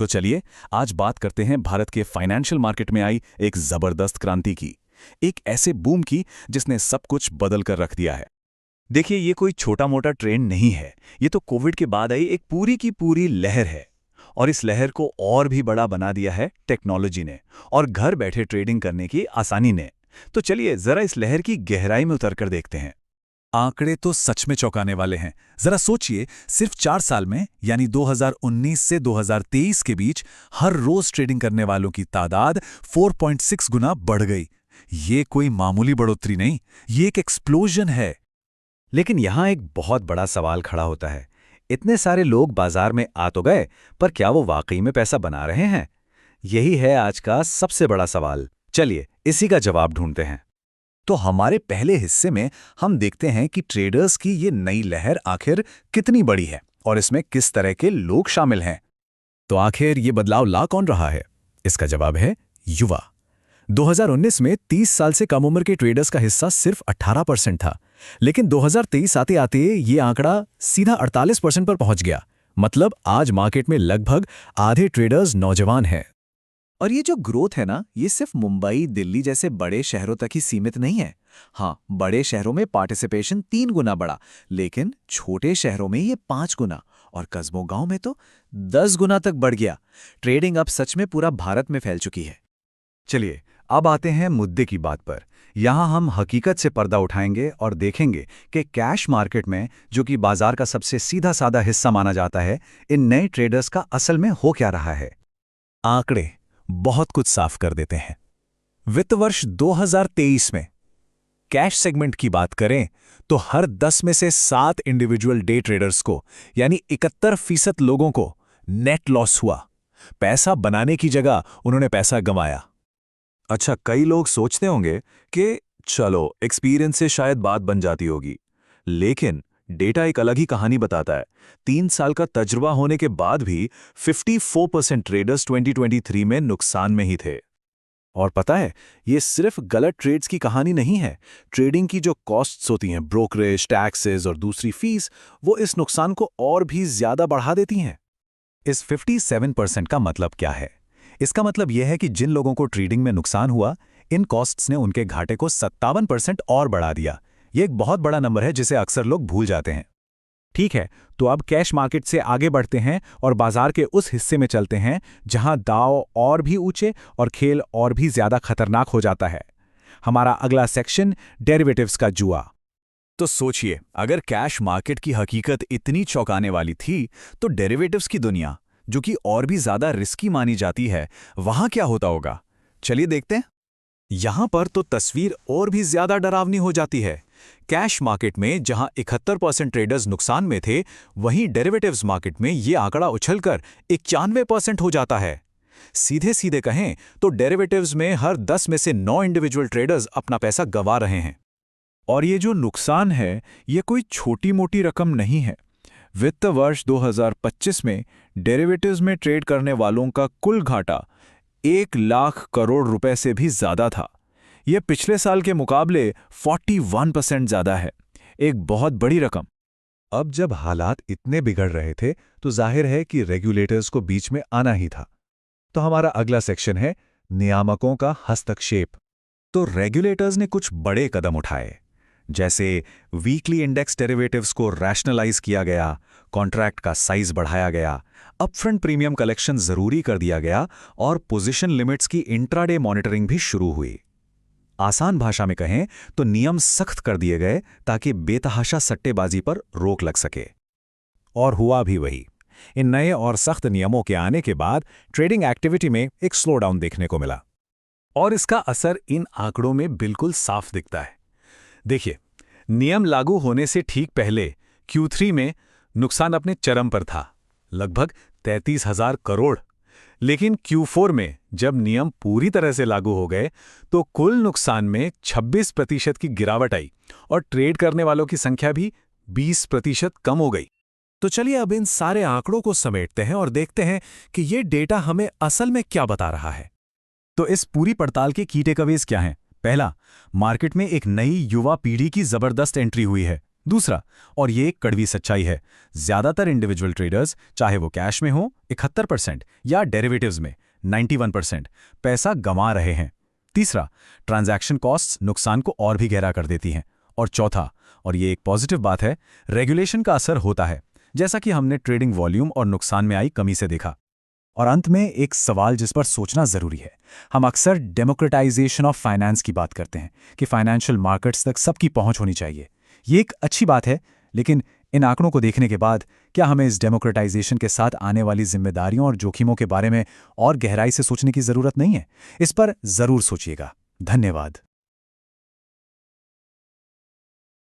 तो चलिए आज बात करते हैं भारत के फाइनेंशियल मार्केट में आई एक जबरदस्त क्रांति की। एक ऐसे बूम की जिसने सब कुछ बदल कर रख दिया है। देखिए, ये कोई छोटा मोटा ट्रेंड नहीं है, ये तो कोविड के बाद आई एक पूरी की पूरी लहर है। और इस लहर को और भी बड़ा बना दिया है टेक्नोलॉजी ने और घर बैठे ट्रेडिंग करने की आसानी ने। तो चलिए जरा इस लहर की गहराई में उतरकर देखते हैं। आंकड़े तो सच में चौंकाने वाले हैं। जरा सोचिए, सिर्फ 4 साल में यानी 2019 से 2023 के बीच हर रोज ट्रेडिंग करने वालों की तादाद 4.6 गुना बढ़ गई। ये कोई मामूली बढ़ोतरी नहीं, ये एक एक्सप्लोजन है। लेकिन यहां एक बहुत बड़ा सवाल खड़ा होता है। इतने सारे लोग बाजार में आ तो गए, पर क्या वो वाकई में पैसा बना रहे हैं? यही है आज का सबसे बड़ा सवाल। चलिए इसी का जवाब ढूंढते हैं। तो हमारे पहले हिस्से में हम देखते हैं कि ट्रेडर्स की ये नई लहर आखिर कितनी बड़ी है और इसमें किस तरह के लोग शामिल हैं। तो आखिर ये बदलाव ला कौन रहा है? इसका जवाब है युवा। 2019 में 30 साल से कम उम्र के ट्रेडर्स का हिस्सा सिर्फ 18% था, लेकिन 2023 आते आते ये आंकड़ा सीधा 48% पर पहुंच गया। मतलब आज मार्केट में लगभग आधे ट्रेडर्स नौजवान हैं। और ये जो ग्रोथ है ना, ये सिर्फ मुंबई, दिल्ली जैसे बड़े शहरों तक ही सीमित नहीं है। हाँ, बड़े शहरों में पार्टिसिपेशन 3 गुना बढ़ा, लेकिन छोटे शहरों में ये 5 गुना और कस्बों गांव में तो 10 गुना तक बढ़ गया। ट्रेडिंग अब सच में पूरा भारत में फैल चुकी है। चलिए अब आते हैं मुद्दे की बात पर। यहाँ हम हकीकत से पर्दा उठाएंगे और देखेंगे कि कैश मार्केट में, जो कि बाजार का सबसे सीधा साधा हिस्सा माना जाता है, इन नए ट्रेडर्स का असल में हो क्या रहा है। आंकड़े बहुत कुछ साफ कर देते हैं। वित्त वर्ष 2023 में कैश सेगमेंट की बात करें तो हर 10 में से 7 इंडिविजुअल डे ट्रेडर्स को, यानी 71% लोगों को नेट लॉस हुआ। पैसा बनाने की जगह उन्होंने पैसा गंवाया। अच्छा, कई लोग सोचते होंगे कि चलो एक्सपीरियंस से शायद बात बन जाती होगी, लेकिन डेटा एक अलग ही कहानी बताता है। 3 साल का तजुर्बा होने के बाद भी 54% ट्रेडर्स 2023 में नुकसान में ही थे। और पता है, ये सिर्फ गलत ट्रेड्स की कहानी नहीं है। ट्रेडिंग की जो कॉस्ट्स होती हैं, ब्रोकरेज, टैक्सेस और दूसरी फीस, वो इस नुकसान को और भी ज्यादा बढ़ा देती हैं। इस 57% का मतलब क्या है? इसका मतलब यह है कि जिन लोगों को ट्रेडिंग में नुकसान हुआ, इन कॉस्ट्स ने उनके घाटे को 57% और बढ़ा दिया। ये एक बहुत बड़ा नंबर है जिसे अक्सर लोग भूल जाते हैं। ठीक है, तो अब कैश मार्केट से आगे बढ़ते हैं और बाजार के उस हिस्से में चलते हैं जहां दांव और भी ऊंचे और खेल और भी ज्यादा खतरनाक हो जाता है। हमारा अगला सेक्शन, डेरिवेटिव्स का जुआ। तो सोचिए, अगर कैश मार्केट की हकीकत इतनी चौंकाने वाली थी, तो डेरिवेटिव्स की दुनिया, जो कि और भी ज्यादा रिस्की मानी जाती है, वहां क्या होता होगा? चलिए देखते हैं। यहां पर तो तस्वीर और भी ज्यादा डरावनी हो जाती है। कैश मार्केट में जहां 71% ट्रेडर्स नुकसान में थे, वहीं डेरिवेटिव्स मार्केट में यह आंकड़ा उछलकर 91% हो जाता है। सीधे सीधे कहें तो डेरिवेटिव्स में हर 10 में से 9 इंडिविजुअल ट्रेडर्स अपना पैसा गंवा रहे हैं। और ये जो नुकसान है, ये कोई छोटी मोटी रकम नहीं है। वित्त वर्ष 2025 में डेरिवेटिव्स में ट्रेड करने वालों का कुल घाटा 1 लाख करोड़ रुपए से भी ज्यादा था। यह पिछले साल के मुकाबले 41% ज्यादा है, एक बहुत बड़ी रकम। अब जब हालात इतने बिगड़ रहे थे, तो जाहिर है कि रेगुलेटर्स को बीच में आना ही था। तो हमारा अगला सेक्शन है नियामकों का हस्तक्षेप। तो रेगुलेटर्स ने कुछ बड़े कदम उठाए, जैसे वीकली इंडेक्स डेरिवेटिव्स को रैशनलाइज किया गया, कॉन्ट्रैक्ट का साइज बढ़ाया गया, अपफ्रंट प्रीमियम कलेक्शन जरूरी कर दिया गया और पोजीशन लिमिट्स की इंट्राडे मॉनिटरिंग भी शुरू हुई। आसान भाषा में कहें तो नियम सख्त कर दिए गए ताकि बेतहाशा सट्टेबाजी पर रोक लग सके। और हुआ भी वही। इन नए और सख्त नियमों के आने के बाद ट्रेडिंग एक्टिविटी में एक स्लोडाउन देखने को मिला और इसका असर इन आंकड़ों में बिल्कुल साफ दिखता है। देखिए, नियम लागू होने से ठीक पहले Q3 में नुकसान अपने चरम पर था, लगभग 33,000 करोड़। लेकिन Q4 में जब नियम पूरी तरह से लागू हो गए, तो कुल नुकसान में 26% की गिरावट आई और ट्रेड करने वालों की संख्या भी 20% कम हो गई। तो चलिए अब इन सारे आंकड़ों को समेटते हैं और देखते हैं कि ये डेटा हमें असल में क्या बता रहा है। तो इस पूरी पड़ताल के की टेकअवेज क्या हैं? पहला, मार्केट में एक नई युवा पीढ़ी की जबरदस्त एंट्री हुई है। दूसरा, और ये एक कड़वी सच्चाई है, ज्यादातर इंडिविजुअल ट्रेडर्स, चाहे वो कैश में हो 71% या डेरिवेटिव्स में 91%, पैसा गंवा रहे हैं। तीसरा, ट्रांजैक्शन कॉस्ट्स नुकसान को और भी गहरा कर देती हैं। और चौथा, और ये एक पॉजिटिव बात है, रेगुलेशन का असर होता है, जैसा कि हमने ट्रेडिंग वॉल्यूम और नुकसान में आई कमी से देखा। और अंत में एक सवाल जिस पर सोचना जरूरी है। हम अक्सर डेमोक्रेटाइजेशन ऑफ फाइनेंस की बात करते हैं कि फाइनेंशियल मार्केट्स तक सबकी पहुंच होनी चाहिए। ये एक अच्छी बात है, लेकिन इन आंकड़ों को देखने के बाद क्या हमें इस डेमोक्रेटाइजेशन के साथ आने वाली जिम्मेदारियों और जोखिमों के बारे में और गहराई से सोचने की जरूरत नहीं है? इस पर जरूर सोचिएगा। धन्यवाद।